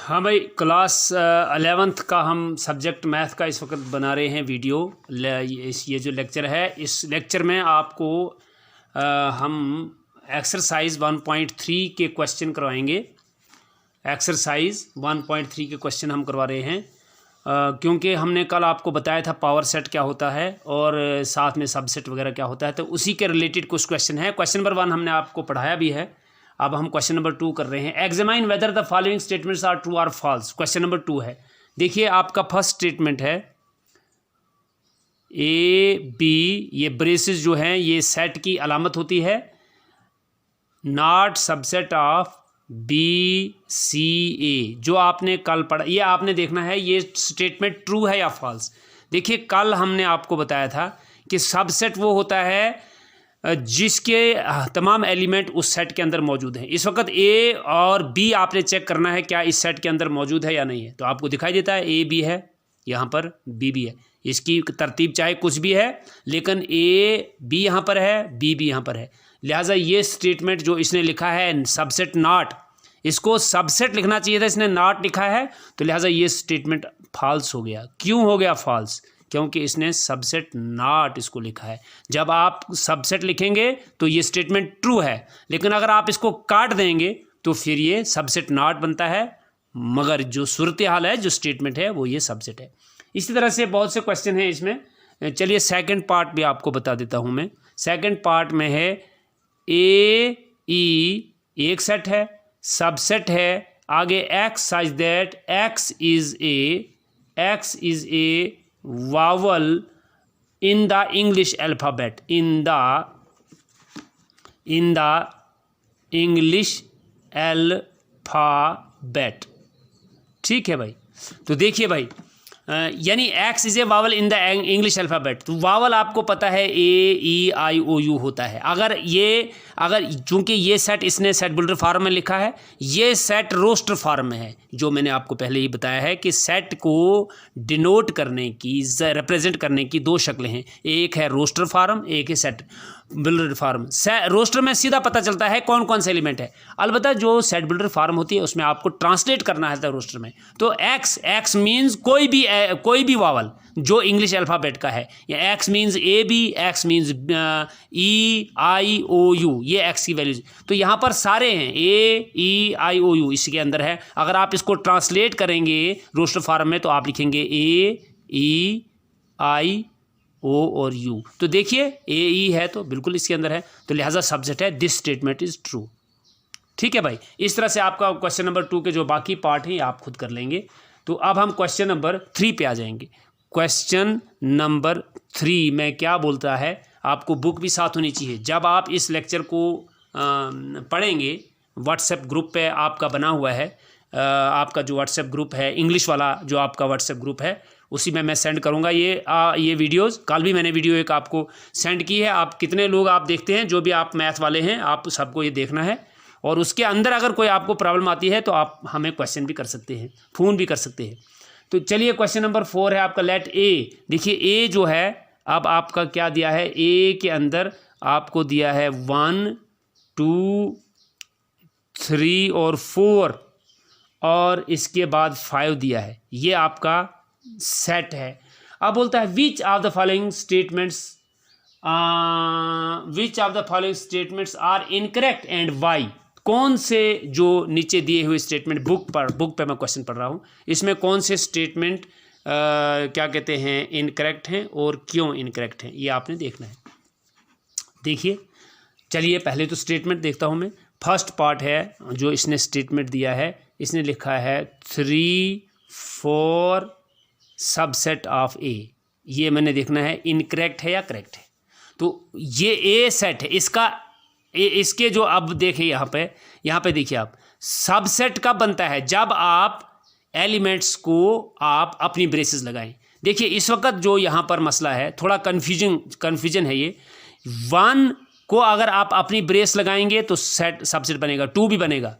हाँ भाई, class 11th का हम सब्जेक्ट मैथ का इस वक्त बना रहे हैं वीडियो। ये जो लेक्चर है, इस लेक्चर में आपको हम एक्सरसाइज 1.3 के क्वेश्चन करवाएंगे। एक्सरसाइज 1.3 के क्वेश्चन हम करवा रहे हैं क्योंकि हमने कल आपको बताया था पावर सेट क्या होता है और साथ में सबसेट वगैरह क्या होता है, तो उसी के रिलेटेड कुछ क्वेश्चन है। क्वेश्चन नंबर 1 हमने आपको पढ़ाया भी है। अब हम क्वेश्चन नंबर 2 कर रहे हैं। Examine whether the following statements are true और फॉल्स। क्वेश्चन नंबर 2 है। देखिए, आपका फर्स्ट स्टेटमेंट है ए बी, ये ब्रेसेस जो हैं ये सेट की अलामत होती है, not subset of B C A. जो आपने कल पढ़ा, ये आपने देखना है ये स्टेटमेंट ट्रू है या फॉल्स। देखिए, कल हमने आपको बताया था कि सबसेट वो होता है जिसके तमाम एलिमेंट उस सेट के अंदर मौजूद हैं। इस वक्त ए और बी आपने चेक करना है क्या इस सेट के अंदर मौजूद है या नहीं है। तो आपको दिखाई देता है ए बी है, यहाँ पर बी भी है। इसकी तरतीब चाहे कुछ भी है, लेकिन ए बी यहाँ पर है, बी भी यहाँ पर है। लिहाजा ये स्टेटमेंट जो इसने लिखा है सबसेट नॉट, इसको सबसेट लिखना चाहिए था, इसने नॉट लिखा है, तो लिहाजा ये स्टेटमेंट फॉल्स हो गया। क्यों हो गया फॉल्स? क्योंकि इसने सबसेट नॉट इसको लिखा है। जब आप सबसेट लिखेंगे तो ये स्टेटमेंट ट्रू है, लेकिन अगर आप इसको काट देंगे तो फिर ये सबसेट नॉट बनता है, मगर जो सूरत हाल है, जो स्टेटमेंट है, वो ये सबसेट है। इसी तरह से बहुत से क्वेश्चन हैं इसमें। चलिए सेकंड पार्ट भी आपको बता देता हूँ मैं। सेकंड पार्ट में है ए ई एक सेट है, सबसेट है, आगे x such that x is a vowel in the English alphabet, in the English alphabet। ठीक है भाई। तो देखिए भाई, यानी x is a vowel in the English alphabet. तो वावल आपको पता है ए ई आई ओ यू होता है। अगर चूंकि ये सेट इसने सेट बिल्डर फॉर्म में लिखा है, ये सेट रोस्टर फॉर्म में है। जो मैंने आपको पहले ही बताया है कि सेट को डिनोट करने की, रिप्रेजेंट करने की दो शक्लें हैं, एक है रोस्टर फॉर्म, एक है सेट बिल्डर फॉर्म। रोस्टर में सीधा पता चलता है कौन कौन से एलिमेंट है। अलबत्ता जो सेट बिल्डर फॉर्म होती है उसमें आपको ट्रांसलेट करना है रोस्टर में। तो एक्स मीन्स कोई भी वावल जो इंग्लिश अल्फ़ाबेट का है, या x means a b, x means e i o u, ये एक्स की वैल्यूज। तो यहाँ पर सारे हैं, ए ई आई ओ यू इसके अंदर है। अगर आप इसको ट्रांसलेट करेंगे रोस्टर फॉर्म में तो आप लिखेंगे ए ई आई ओ और यू। तो देखिए ए ई है तो बिल्कुल इसके अंदर है, तो लिहाजा सबसेट है। This statement is true. ठीक है भाई। इस तरह से आपका क्वेश्चन नंबर 2 के जो बाकी पार्ट हैं आप खुद कर लेंगे। तो अब हम क्वेश्चन नंबर 3 पे आ जाएंगे। क्वेश्चन नंबर 3 में क्या बोलता है, आपको बुक भी साथ होनी चाहिए। जब आप इस लेक्चर को पढ़ेंगे, व्हाट्सएप ग्रुप पे आपका बना हुआ है, आपका जो व्हाट्सएप ग्रुप है इंग्लिश वाला, जो आपका व्हाट्सएप ग्रुप है, उसी में मैं सेंड करूंगा ये वीडियोस। कल भी मैंने वीडियो एक आपको सेंड की है। आप कितने लोग आप देखते हैं, जो भी आप मैथ वाले हैं, आप सबको ये देखना है। और उसके अंदर अगर कोई आपको प्रॉब्लम आती है तो आप हमें क्वेश्चन भी कर सकते हैं, फ़ोन भी कर सकते हैं। तो चलिए क्वेश्चन नंबर 4 है आपका, लेट ए। देखिए ए जो है, अब आपका क्या दिया है, ए के अंदर आपको दिया है 1 2 3 और 4 और इसके बाद 5 दिया है। ये आपका सेट है। अब बोलता है which of the following statements are incorrect and why. कौन से जो नीचे दिए हुए स्टेटमेंट, बुक पे मैं क्वेश्चन पढ़ रहा हूँ, इसमें कौन से स्टेटमेंट क्या कहते हैं इनकरेक्ट हैं और क्यों इनकरेक्ट हैं, ये आपने देखना है। देखिए, चलिए पहले तो स्टेटमेंट देखता हूँ मैं। फर्स्ट पार्ट है जो इसने स्टेटमेंट दिया है, इसने लिखा है 3 4 सबसेट ऑफ ए। ये मैंने देखना है इनकरेक्ट है या करेक्ट है। तो ये ए सेट है, इसके जो अब देखिए यहाँ पे देखिए, आप सबसेट कब बनता है, जब आप एलिमेंट्स को आप अपनी ब्रेसेस लगाएं। देखिए इस वक्त जो यहाँ पर मसला है, थोड़ा कन्फ्यूजन है। ये 1 को अगर आप अपनी ब्रेस लगाएंगे तो सेट सबसेट बनेगा, 2 भी बनेगा,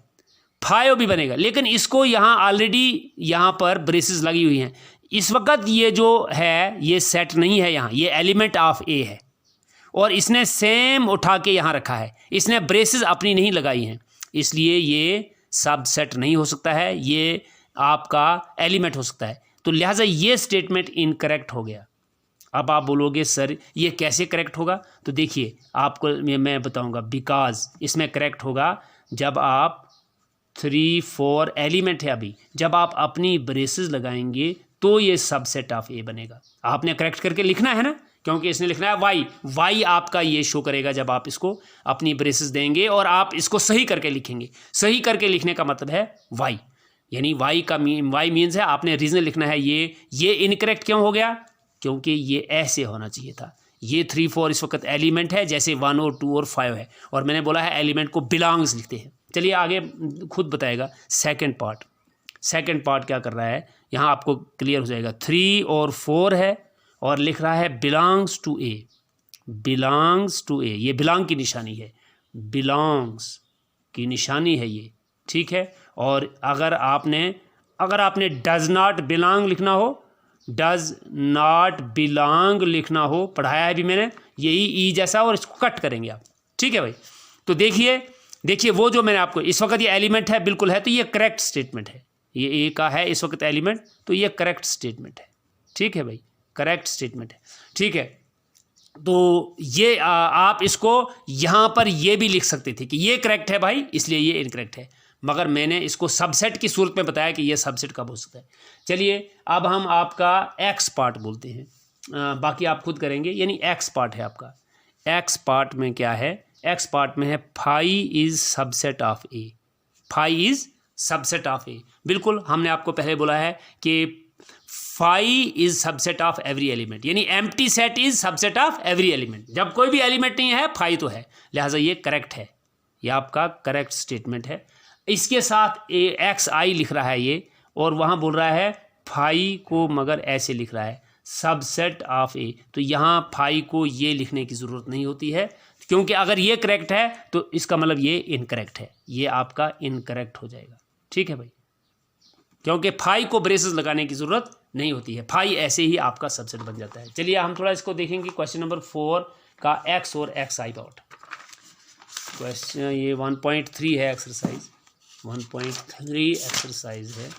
5 भी बनेगा, लेकिन इसको यहाँ ऑलरेडी यहाँ पर ब्रेसेस लगी हुई हैं। इस वक्त ये जो है ये सेट नहीं है, यहाँ ये एलिमेंट ऑफ ए है और इसने सेम उठा के यहाँ रखा है, इसने ब्रेसेस अपनी नहीं लगाई हैं, इसलिए ये सबसेट नहीं हो सकता है। ये आपका एलिमेंट हो सकता है। तो लिहाजा ये स्टेटमेंट इनकरेक्ट हो गया। अब आप बोलोगे सर ये कैसे करेक्ट होगा, तो देखिए आपको मैं बताऊंगा। बिकॉज इसमें करेक्ट होगा जब आप 3 4 एलिमेंट है अभी, जब आप अपनी ब्रेसेस लगाएंगे तो ये सबसेट ऑफ ए बनेगा। आपने करेक्ट करके लिखना है ना, क्योंकि इसने लिखना है वाई आपका ये शो करेगा जब आप इसको अपनी ब्रेसेस देंगे और आप इसको सही करके लिखेंगे। सही करके लिखने का मतलब है वाई, यानी वाई मीन्स है आपने रीजन लिखना है। ये इनकरेक्ट क्यों हो गया, क्योंकि ये ऐसे होना चाहिए था। ये 3 4 इस वक्त एलिमेंट है, जैसे 1 और 2 और 5 है, और मैंने बोला है एलिमेंट को बिलोंग्स लिखते हैं। चलिए आगे खुद बताएगा। सेकंड पार्ट क्या कर रहा है, यहाँ आपको क्लियर हो जाएगा। 3 और 4 है और लिख रहा है बिलोंग्स टू ए। ये बिलोंग की निशानी है, बिलोंग्स की निशानी है ये, ठीक है। और अगर आपने डज नॉट बिलोंग लिखना हो, डज नॉट बिलोंग लिखना हो, पढ़ाया है भी मैंने, यही ई जैसा, और इसको कट करेंगे आप, ठीक है भाई। तो देखिए वो जो मैंने आपको इस वक्त ये एलिमेंट है, बिल्कुल है, तो ये करेक्ट स्टेटमेंट है। ये ए का है इस वक्त एलिमेंट, तो ये करेक्ट स्टेटमेंट है, ठीक है भाई, करेक्ट स्टेटमेंट है, ठीक है। तो ये आप इसको यहाँ पर ये भी लिख सकते थे कि ये करेक्ट है भाई, इसलिए ये इनकरेक्ट है, मगर मैंने इसको सबसेट की सूरत में बताया कि ये सबसेट कब हो सकता है। चलिए अब हम आपका एक्स पार्ट बोलते हैं, बाकी आप खुद करेंगे। यानी एक्स पार्ट है आपका। एक्स पार्ट में क्या है, एक्स पार्ट में है phi is subset of A. Phi is subset of A, बिल्कुल हमने आपको पहले बोला है कि phi is subset of every element, यानी empty set is subset of every element. जब कोई भी एलिमेंट नहीं है फाई तो है, लिहाजा ये करेक्ट है, ये आपका करेक्ट स्टेटमेंट है। इसके साथ एक्स आई लिख रहा है ये, और वहाँ बोल रहा है फाई को, मगर ऐसे लिख रहा है सबसेट ऑफ ए। तो यहाँ फाई को ये लिखने की ज़रूरत नहीं होती है, क्योंकि अगर ये करेक्ट है तो इसका मतलब ये इनकरेक्ट है, ये आपका इनकरेक्ट हो जाएगा, ठीक है भाई, क्योंकि फाई को ब्रेसेस लगाने की ज़रूरत नहीं होती है, फाई ऐसे ही आपका सबसेट बन जाता है। चलिए हम थोड़ा इसको देखेंगे। क्वेश्चन नंबर 4 का एक्स और एक्स आई पार्ट। क्वेश्चन ये 1.3 है, एक्सरसाइज 1.3 एक्सरसाइज है।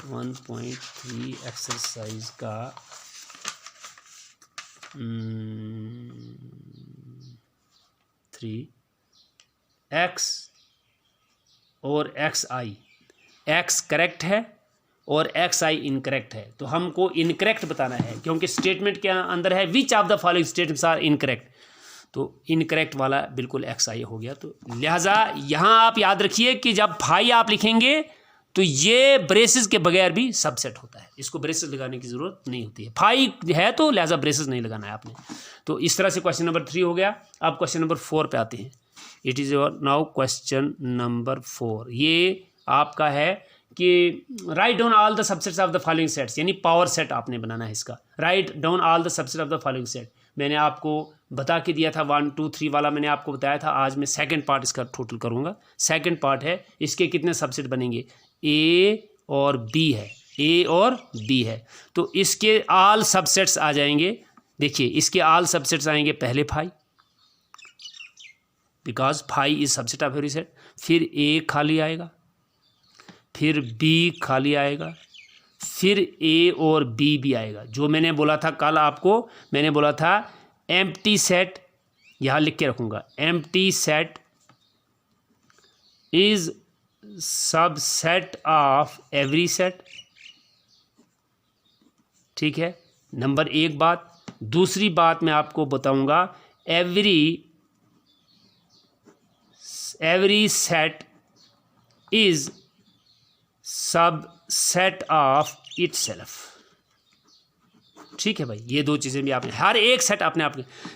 1.3 एक्सरसाइज का 3 एक्स और एक्स आई, एक्स करेक्ट है और एक्स आई इनकरेक्ट है। तो हमको इनकरेक्ट बताना है, क्योंकि स्टेटमेंट के अंदर है which of the following statements are incorrect. तो इनकरेक्ट वाला बिल्कुल एक्स आई हो गया। तो लिहाजा यहाँ आप याद रखिए कि जब फाई आप लिखेंगे तो ये ब्रेसेस के बगैर भी सबसेट होता है, इसको ब्रेसेस लगाने की ज़रूरत नहीं होती है। फाई है तो लिहाजा ब्रेसेस नहीं लगाना है आपने। तो इस तरह से क्वेश्चन नंबर 3 हो गया। अब क्वेश्चन नंबर 4 पे आते हैं। It is your now question number 4। ये आपका है कि write down all the subsets of the following sets, यानी पावर सेट आपने बनाना है इसका। Write down all the subset of the following set मैंने आपको बता के दिया था, 1 2 3 वाला मैंने आपको बताया था। आज मैं सेकंड पार्ट इसका टोटल करूँगा। सेकंड पार्ट है, इसके कितने सबसेट बनेंगे, ए और बी है, ए और बी है। तो इसके ऑल सबसेट्स आ जाएंगे। देखिए इसके ऑल सबसेट्स आएंगे, पहले phi, because phi is subset of every set. फिर ए खाली आएगा, फिर बी खाली आएगा, फिर ए और बी भी आएगा। जो मैंने बोला था कल आपको, मैंने बोला था एम्प्टी सेट, यहाँ लिख के रखूँगा, empty set is subset of every set, ठीक है। नंबर 1 बात। दूसरी बात मैं आपको बताऊँगा, every set is subset of itself, ठीक है भाई। ये 2 चीज़ें भी आपने, हर एक सेट आपने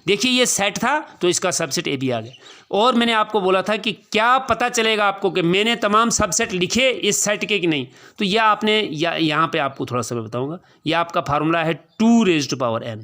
देखिए ये सेट था तो इसका सबसेट ए भी आ गया। और मैंने आपको बोला था कि क्या पता चलेगा आपको कि मैंने तमाम सबसेट लिखे इस सेट के कि नहीं। तो यह आपने यहाँ पे आपको थोड़ा सा मैं बताऊँगा। यह आपका फार्मूला है 2 raised to power n।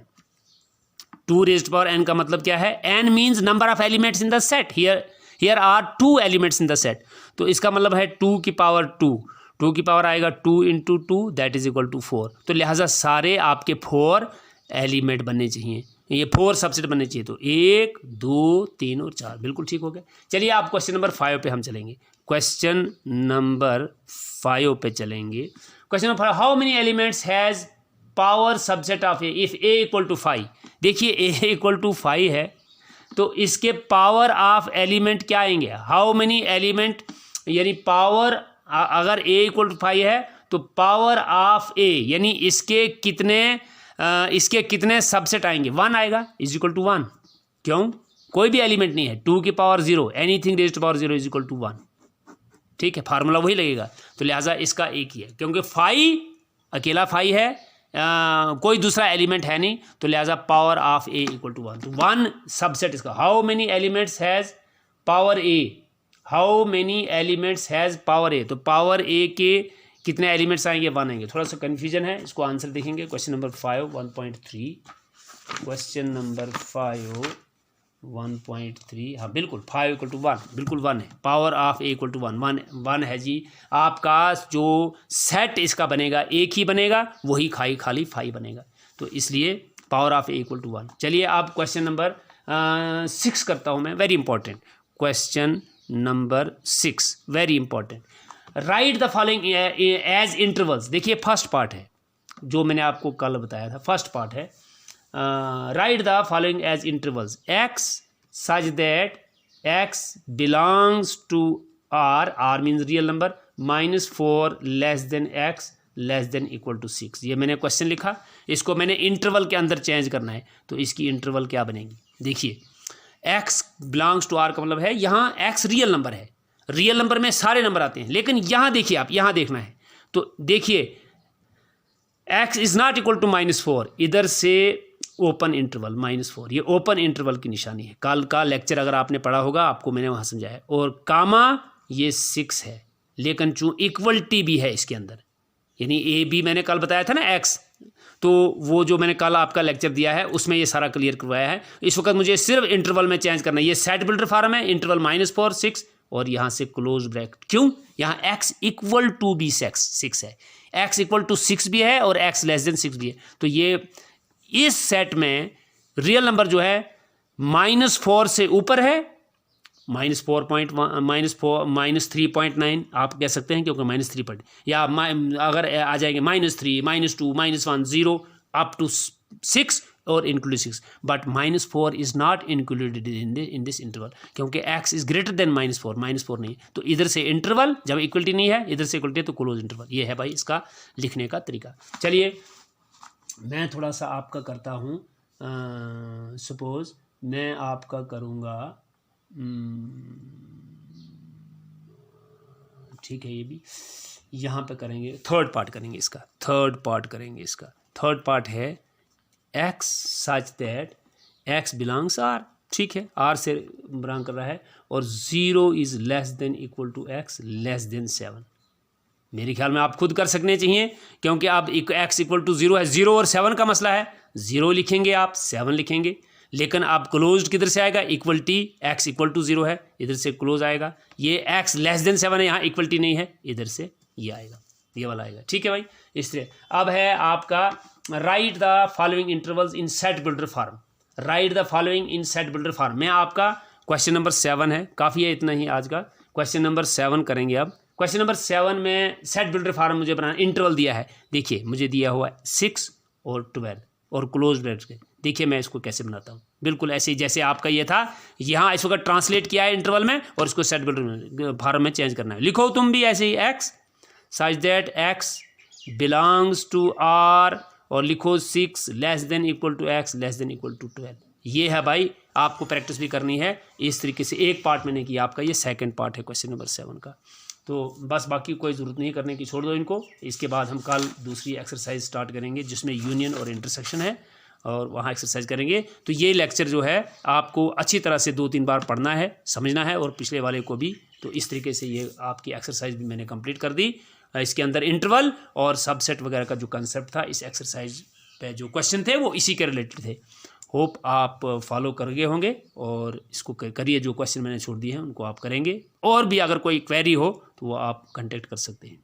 2 raised to power n का मतलब क्या है, n means number of elements in the set. Here are 2 elements in the set. तो इसका मतलब है 2 की पावर 2, 2 की पावर आएगा 2 × 2 दैट इज इक्वल टू 4। तो लिहाजा सारे आपके 4 एलिमेंट बनने चाहिए। ये 4 सबसेट बनने चाहिए। तो 1 2 3 और 4, बिल्कुल ठीक हो गया। चलिए आप क्वेश्चन नंबर 5 पे हम चलेंगे। क्वेश्चन नंबर 5 पे चलेंगे। Question number 5, how many elements has power subset of A if A equal to 5। देखिए ए इक्वल टू 5 है तो इसके पावर ऑफ एलिमेंट क्या आएंगे, हाउ मेनी एलिमेंट, यानी पावर अगर ए इक्वल टू 5 है तो पावर ऑफ ए यानी इसके कितने सबसेट आएंगे, 1 आएगा, इज इक्वल टू 1। क्यों, कोई भी एलिमेंट नहीं है, 2 की power 0, anything raised to power 0 is equal to 1। ठीक है, फार्मूला वही लगेगा। तो लिहाजा इसका एक ही है, क्योंकि 5 अकेला 5 है, कोई दूसरा एलिमेंट है नहीं, तो लिहाजा power of A equal to 1। तो 1 सबसेट इसका। How many elements has power A, how many elements has power A, तो पावर ए के कितने एलिमेंट्स आएंगे, 1 आएंगे। थोड़ा सा कन्फ्यूजन है, इसको आंसर देखेंगे। क्वेश्चन नंबर 5 1.3, क्वेश्चन नंबर 5 1.3, हाँ बिल्कुल 5 इक्वल टू 1, बिल्कुल 1 है। Power of A equal to 1 है जी। आपका जो सेट इसका बनेगा एक ही बनेगा, वही खाली 5 बनेगा, तो इसलिए power of A equal to 1। चलिए आप क्वेश्चन नंबर 6 करता हूँ मैं, very important. Question number 6 very important. Write the following as intervals. देखिए फर्स्ट पार्ट है जो मैंने आपको कल बताया था, फर्स्ट पार्ट है। Write the following as intervals, x such that x belongs to R means real number, -4 less than x less than equal to 6। ये मैंने क्वेश्चन लिखा, इसको मैंने इंटरवल के अंदर चेंज करना है, तो इसकी इंटरवल क्या बनेगी। देखिए एक्स बिलोंग्स टू आर का मतलब है यहाँ एक्स रियल नंबर है, रियल नंबर में सारे नंबर आते हैं, लेकिन यहाँ देखिए आप यहाँ देखना है, तो देखिए x is not equal to -4, इधर से ओपन इंटरवल -4, ये ओपन इंटरवल की निशानी है। कल का लेक्चर अगर आपने पढ़ा होगा आपको मैंने वहाँ समझाया। और कामा ये 6 है, लेकिन चूँ इक्वलिटी भी है इसके अंदर, यानी ए बी मैंने कल बताया था ना x, तो वो जो मैंने कल आपका लेक्चर दिया है उसमें ये सारा क्लियर करवाया है। इस वक्त मुझे सिर्फ इंटरवल में चेंज करना है। ये सेट बिल्डर फॉर्म है, इंटरवल -4 6 और यहाँ से क्लोज ब्रैकेट। क्यों, यहाँ x इक्वल टू भी 6 है, x इक्वल टू 6 भी है और x लेस देन 6 भी है। तो ये इस सेट में रियल नंबर जो है -4 से ऊपर है, -3.9 आप कह सकते हैं, क्योंकि -3 पढ़, या अगर आ जाएंगे -3 -2 -1 0 अप टू 6 और including 6, but -4 is not included in this interval, क्योंकि x इज ग्रेटर देन -4 नहीं है। तो इधर से इंटरवल, जब इक्वलिटी नहीं है, इधर से इक्वलिटी है तो क्लोज इंटरवल। ये है भाई इसका लिखने का तरीका। चलिए मैं थोड़ा सा आपका करता हूँ, सपोज मैं आपका करूँगा, ठीक है, ये भी यहाँ पे करेंगे, थर्ड पार्ट करेंगे इसका, थर्ड पार्ट है x such that x belongs R, ठीक है, आर से बिलोंग कर रहा है, और 0 is less than equal to x less than 7। मेरे ख्याल में आप खुद कर सकने चाहिए, क्योंकि आप x इक्वल टू 0 है, 0 और 7 का मसला है, 0 लिखेंगे आप 7 लिखेंगे, लेकिन आप क्लोज किधर से आएगा, इक्वलिटी x इक्वल टू 0 है, इधर से क्लोज आएगा। ये x लेस देन 7 है, यहाँ इक्वलिटी नहीं है, इधर से ये आएगा, ये वाला आएगा। ठीक है भाई, इसलिए अब है आपका right the following intervals in set builder form. Right the following in set builder form में आपका क्वेश्चन नंबर 7 है, काफ़ी है, इतना ही आज का। क्वेश्चन नंबर 7 करेंगे अब। क्वेश्चन नंबर 7 में सेट बिल्डर फॉर्म मुझे बनाना, इंटरवल दिया है, देखिए मुझे दिया हुआ है 6 और 12 और क्लोज ब्रैकेट। देखिए मैं इसको कैसे बनाता हूँ, बिल्कुल ऐसे ही जैसे आपका ये था, यहाँ इस वक्त ट्रांसलेट किया है इंटरवल में, और इसको सेट बिल्डर फॉर्म में चेंज करना है। लिखो तुम भी ऐसे ही, x such that x belongs to r, और लिखो 6 less than equal to x less than equal to 12। ये है भाई, आपको प्रैक्टिस भी करनी है इस तरीके से। एक पार्ट मैंने किया, आपका ये सेकंड पार्ट है क्वेश्चन नंबर 7 का। तो बस बाकी कोई ज़रूरत नहीं करने की, छोड़ दो इनको। इसके बाद हम कल दूसरी एक्सरसाइज स्टार्ट करेंगे जिसमें यूनियन और इंटरसेक्शन है, और वहाँ एक्सरसाइज करेंगे। तो ये लेक्चर जो है आपको अच्छी तरह से 2-3 बार पढ़ना है, समझना है, और पिछले वाले को भी। तो इस तरीके से ये आपकी एक्सरसाइज भी मैंने कंप्लीट कर दी। इसके अंदर इंटरवल और सबसेट वगैरह का जो कंसेप्ट था, इस एक्सरसाइज पे जो क्वेश्चन थे वो इसी के रिलेटेड थे। होप आप फॉलो कर गए होंगे, और इसको करिए, जो क्वेश्चन मैंने छोड़ दिए हैं उनको आप करेंगे। और भी अगर कोई क्वेरी हो तो वो आप कांटेक्ट कर सकते हैं।